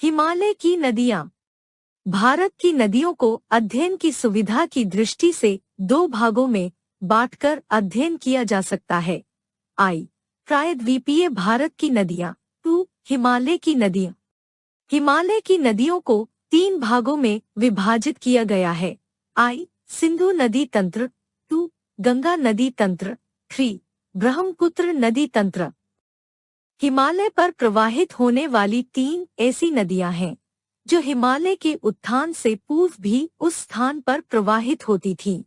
हिमालय की नदियां। भारत की नदियों को अध्ययन की सुविधा की दृष्टि से दो भागों में बांटकर अध्ययन किया जा सकता है। प्रायद्वीपीय भारत की नदियां। हिमालय की नदियां। हिमालय की नदियों को तीन भागों में विभाजित किया गया है। सिंधु नदी तंत्र। गंगा नदी तंत्र। ब्रह्मपुत्र नदी तंत्र। हिमालय पर प्रवाहित होने वाली तीन ऐसी नदियां हैं जो हिमालय के उत्थान से पूर्व भी उस स्थान पर प्रवाहित होती थीं।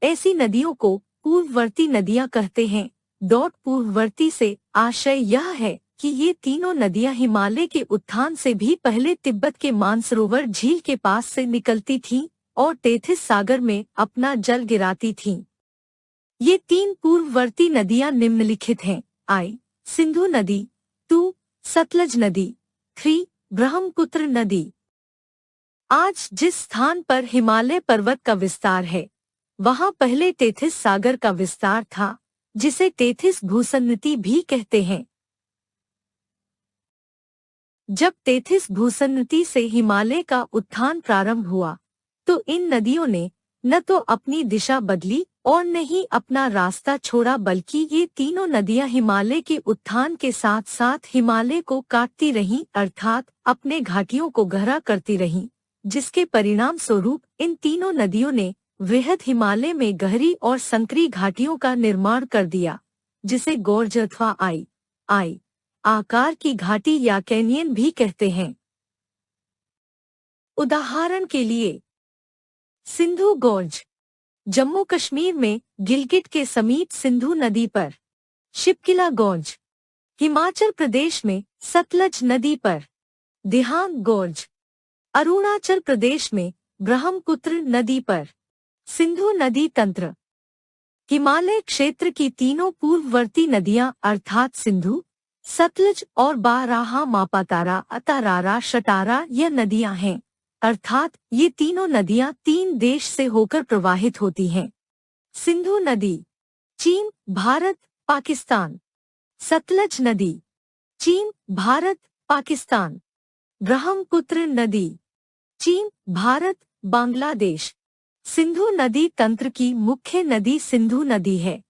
ऐसी नदियों को पूर्ववर्ती नदियां कहते हैं। पूर्ववर्ती से आशय यह है कि ये तीनों नदियां हिमालय के उत्थान से भी पहले तिब्बत के मानसरोवर झील के पास से निकलती थीं और टेथिस सागर में अपना जल गिराती थीं। ये तीन पूर्ववर्ती नदियां निम्नलिखित हैं। सिंधु नदी। सतलज नदी। ब्रह्मपुत्र नदी। आज जिस स्थान पर हिमालय पर्वत का विस्तार है वहां पहले टेथिस सागर का विस्तार था, जिसे टेथिस भूसन्नति भी कहते हैं। जब टेथिस भूसन्नति से हिमालय का उत्थान प्रारंभ हुआ तो इन नदियों ने न तो अपनी दिशा बदली और न ही अपना रास्ता छोड़ा, बल्कि ये तीनों नदियां हिमालय के उत्थान के साथ साथ हिमालय को काटती रहीं, अर्थात अपने घाटियों को गहरा करती रहीं, जिसके परिणाम स्वरूप इन तीनों नदियों ने वृहद हिमालय में गहरी और संकरी घाटियों का निर्माण कर दिया, जिसे गोर्ज अथवा आई आकार की घाटी या कैनियन भी कहते हैं। उदाहरण के लिए सिंधु गोर्ज जम्मू कश्मीर में गिलगिट के समीप सिंधु नदी पर, शिपकिला गोर्ज हिमाचल प्रदेश में सतलज नदी पर, दिहांग गोर्ज अरुणाचल प्रदेश में ब्रह्मपुत्र नदी पर। सिंधु नदी तंत्र। हिमालय क्षेत्र की तीनों पूर्ववर्ती नदियां अर्थात सिंधु, सतलज और बाराहा मापातारा अतारारा शटारा यह नदियां हैं, अर्थात ये तीनों नदियां तीन देश से होकर प्रवाहित होती हैं। सिंधु नदी चीन, भारत, पाकिस्तान। सतलज नदी चीन, भारत, पाकिस्तान। ब्रह्मपुत्र नदी चीन, भारत, बांग्लादेश। सिंधु नदी तंत्र की मुख्य नदी सिंधु नदी है।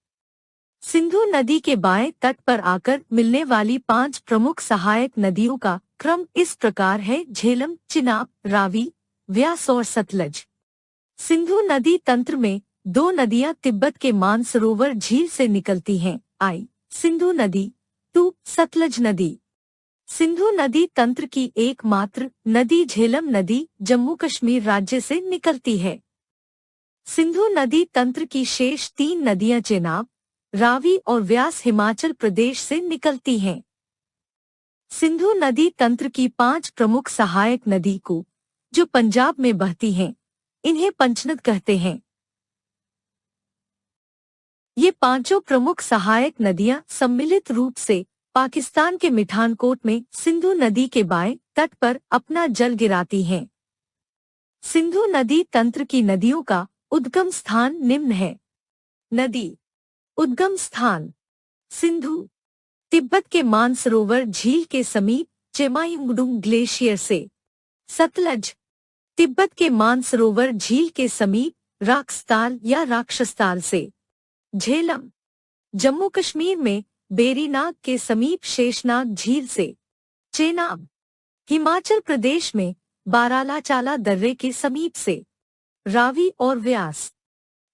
सिंधु नदी के बाएं तट पर आकर मिलने वाली 5 प्रमुख सहायक नदियों का क्रम इस प्रकार है: झेलम, चिनाब, रावी, व्यास और सतलज। सिंधु नदी तंत्र में 2 नदियां तिब्बत के मानसरोवर झील से निकलती हैं। सिंधु नदी। सतलज नदी। सिंधु नदी तंत्र की एकमात्र नदी झेलम नदी जम्मू कश्मीर राज्य से निकलती है। सिंधु नदी तंत्र की शेष 3 नदियां चेनाब, रावी और व्यास हिमाचल प्रदेश से निकलती हैं। सिंधु नदी तंत्र की 5 प्रमुख सहायक नदी को जो पंजाब में बहती हैं, इन्हें पंचनद कहते हैं। ये पांचों प्रमुख सहायक नदियां सम्मिलित रूप से पाकिस्तान के मिठानकोट में सिंधु नदी के बाएं तट पर अपना जल गिराती हैं। सिंधु नदी तंत्र की नदियों का उद्गम स्थान निम्न है। नदी उद्गम स्थान: सिंधु तिब्बत के मानसरोवर झील के समीप चेमाईंगडुंग ग्लेशियर से। सतलज तिब्बत के मानसरोवर झील के समीप राक्सताल या राक्षसताल से। झेलम जम्मू कश्मीर में बेरीनाग के समीप शेषनाग झील से। चेनाब हिमाचल प्रदेश में बारालाचाला दर्रे के समीप से। रावी और व्यास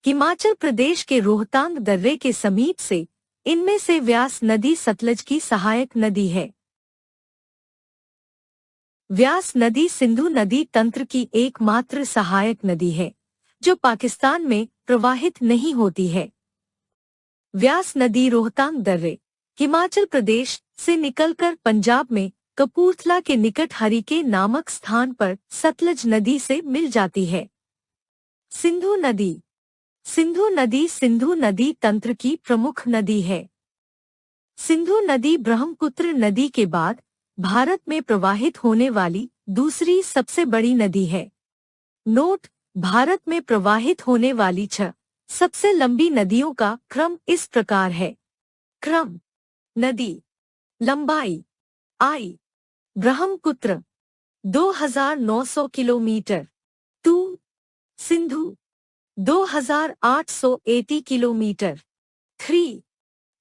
हिमाचल प्रदेश के रोहतांग दर्रे के समीप से। इनमें से व्यास नदी सतलज की सहायक नदी है। व्यास नदी सिंधु नदी तंत्र की एकमात्र सहायक नदी है जो पाकिस्तान में प्रवाहित नहीं होती है। व्यास नदी रोहतांग दर्रे, हिमाचल प्रदेश से निकलकर पंजाब में कपूरथला के निकट हरिके नामक स्थान पर सतलज नदी से मिल जाती है। सिंधु नदी सिंधु नदी तंत्र की प्रमुख नदी है। सिंधु नदी ब्रह्मपुत्र नदी के बाद भारत में प्रवाहित होने वाली दूसरी सबसे बड़ी नदी है। नोट: भारत में प्रवाहित होने वाली 6 सबसे लंबी नदियों का क्रम इस प्रकार है। क्रम: नदी लंबाई। Brahmaputra 2900 kilometre. 2 Sindhu 2880 kilometre. 3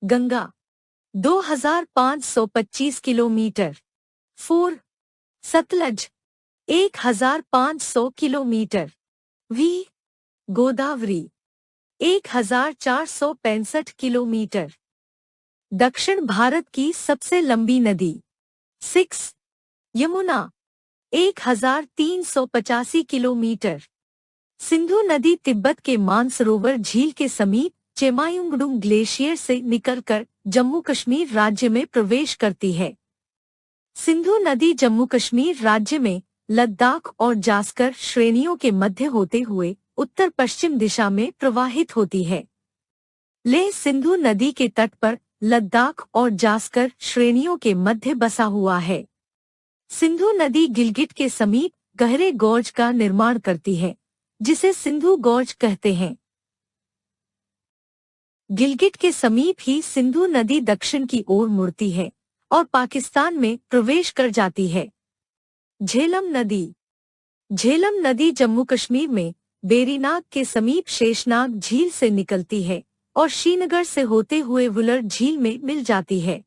Ganga 2525 kilometre. 4 Sutlej 1500 kilometre. V Godavari 1465 kilometre. दक्षिण भारत की सबसे लंबी नदी। 6 यमुना 1385 किलोमीटर। सिंधु नदी तिब्बत के मानसरोवर झील के समीप चेमायुंगडुंग ग्लेशियर से निकलकर जम्मू कश्मीर राज्य में प्रवेश करती है। सिंधु नदी जम्मू कश्मीर राज्य में लद्दाख और जास्कर श्रेणियों के मध्य होते हुए उत्तर पश्चिम दिशा में प्रवाहित होती है। लेह सिंधु नदी के तट पर लद्दाख और जास्कर श्रेणियों के मध्य बसा हुआ है। सिंधु नदी गिलगिट के समीप गहरे गॉर्ज का निर्माण करती है, जिसे सिंधु गॉर्ज कहते हैं। गिलगिट के समीप ही सिंधु नदी दक्षिण की ओर मुड़ती है और पाकिस्तान में प्रवेश कर जाती है। झेलम नदी। झेलम नदी जम्मू कश्मीर में बेरीनाग के समीप शेषनाग झील से निकलती है और श्रीनगर से होते हुए वुलर झील में मिल जाती है।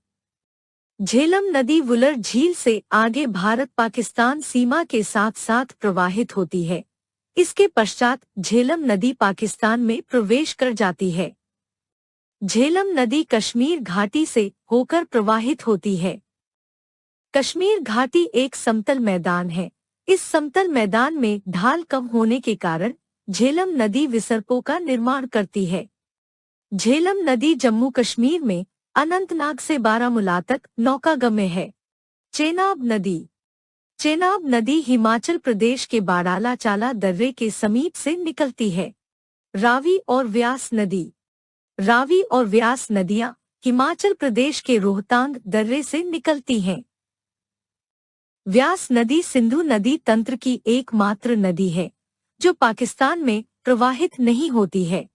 झेलम नदी वुलर झील से आगे भारत पाकिस्तान सीमा के साथ साथ प्रवाहित होती है। इसके पश्चात झेलम नदी पाकिस्तान में प्रवेश कर जाती है। झेलम नदी कश्मीर घाटी से होकर प्रवाहित होती है। कश्मीर घाटी एक समतल मैदान है। इस समतल मैदान में ढाल कम होने के कारण झेलम नदी विसर्पों का निर्माण करती है। झेलम नदी जम्मू कश्मीर में अनंतनाग से बारामूला तक नौकागम्य है। चेनाब नदी। चेनाब नदी हिमाचल प्रदेश के बाड़ाला चाला दर्रे के समीप से निकलती है। रावी और व्यास नदी। रावी और व्यास नदियां हिमाचल प्रदेश के रोहतांग दर्रे से निकलती हैं। व्यास नदी सिंधु नदी तंत्र की एकमात्र नदी है जो पाकिस्तान में प्रवाहित नहीं होती है।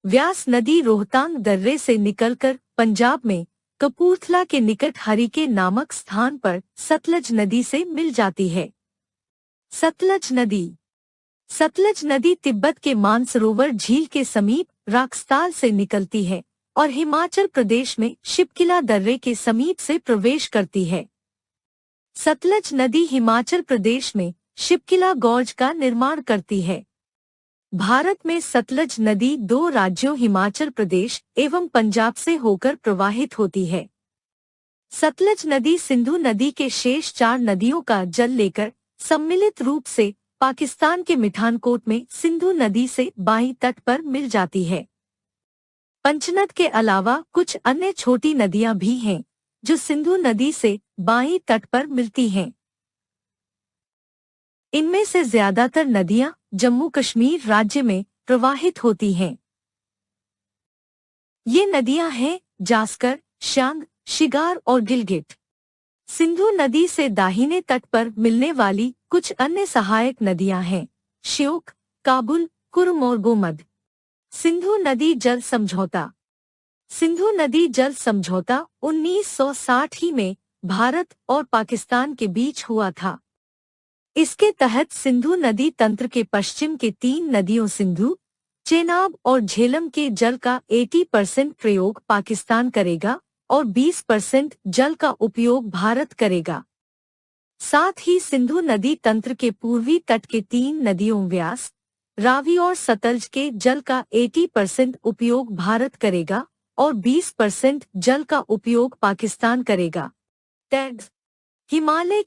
व्यास नदी रोहतांग दर्रे से निकलकर पंजाब में कपूरथला के निकट हरिके नामक स्थान पर सतलज नदी से मिल जाती है। सतलज नदी। सतलज नदी तिब्बत के मानसरोवर झील के समीप राक्सताल से निकलती है और हिमाचल प्रदेश में शिपकिला दर्रे के समीप से प्रवेश करती है। सतलज नदी हिमाचल प्रदेश में शिपकिला गॉर्ज का निर्माण करती है। भारत में सतलज नदी 2 राज्यों हिमाचल प्रदेश एवं पंजाब से होकर प्रवाहित होती है। सतलज नदी सिंधु नदी के शेष 4 नदियों का जल लेकर सम्मिलित रूप से पाकिस्तान के मिठानकोट में सिंधु नदी से बाईं तट पर मिल जाती है। पंचनद के अलावा कुछ अन्य छोटी नदियां भी हैं जो सिंधु नदी से बाईं तट पर मिलती हैं। इनमें से ज्यादातर नदियां जम्मू कश्मीर राज्य में प्रवाहित होती हैं। ये नदियां हैं जास्कर, श्यांग, शिगार और गिलगिट। सिंधु नदी से दाहिने तट पर मिलने वाली कुछ अन्य सहायक नदियां हैं श्योक, काबुल, कुर्म और गोमद। सिंधु नदी जल समझौता। सिंधु नदी जल समझौता 1960 ही में भारत और पाकिस्तान के बीच हुआ था। इसके तहत सिंधु नदी तंत्र के पश्चिम के 3 नदियों सिंधु, चेनाब और झेलम के जल का 80% प्रयोग पाकिस्तान करेगा और 20% जल का उपयोग भारत करेगा। साथ ही सिंधु नदी तंत्र के पूर्वी तट के 3 नदियों व्यास, रावी और सतलज के जल का 80% उपयोग भारत करेगा और 20% जल का उपयोग पाकिस्तान करेगा। टैग्स। हिमालय